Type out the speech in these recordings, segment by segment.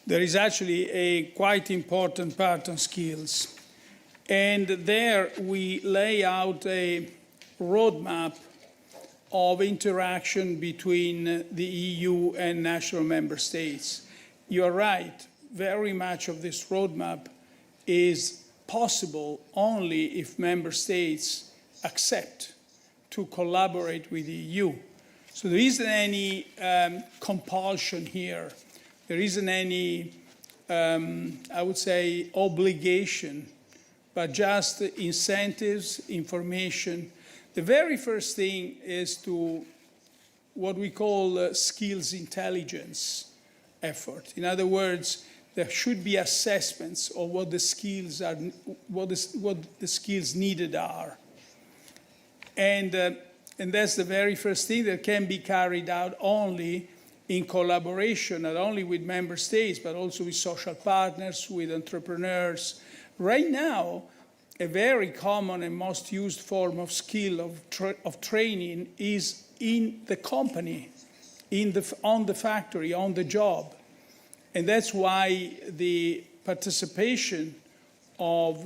there is actually a quite important part on skills. And there we lay out a roadmap of interaction between the EU and national member states. You are right, very much of this roadmap is possible only if member states accept to collaborate with the EU. So there isn't any compulsion here. There isn't any, I would say, obligation, but just incentives, information. The very first thing is to what we call skills intelligence effort. In other words, there should be assessments of what the skills are, what the skills needed are. And that's the very first thing that can be carried out only in collaboration, not only with member states, but also with social partners, with entrepreneurs. Right now, a very common and most used form of skill of training is in the company, on the factory, on the job. And that's why the participation of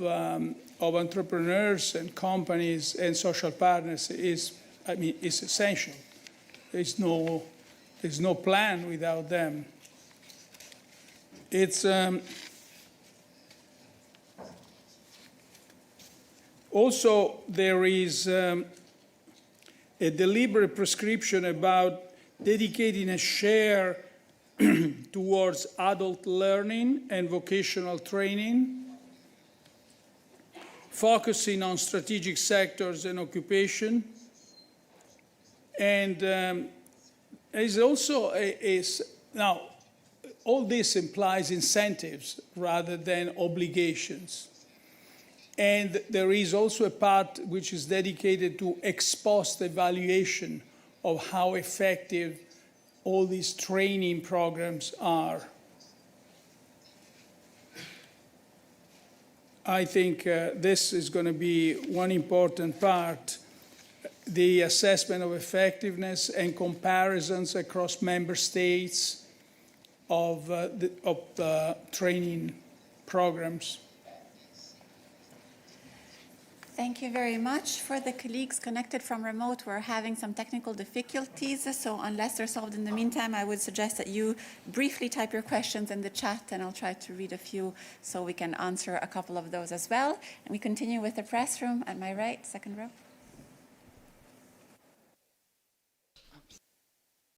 entrepreneurs and companies and social partners is essential. There's no plan without them. It's also there is a deliberate prescription about dedicating a share towards adult learning and vocational training, focusing on strategic sectors and occupation. And there's also now, all this implies incentives rather than obligations. And there is also a part which is dedicated to ex post evaluation of how effective all these training programs are. I think this is going to be one important part, the assessment of effectiveness and comparisons across member states of the training programs. Thank you very much. For the colleagues connected from remote, we're having some technical difficulties, so unless they're solved in the meantime, I would suggest that you briefly type your questions in the chat, and I'll try to read a few so we can answer a couple of those as well. And we continue with the press room at my right, second row.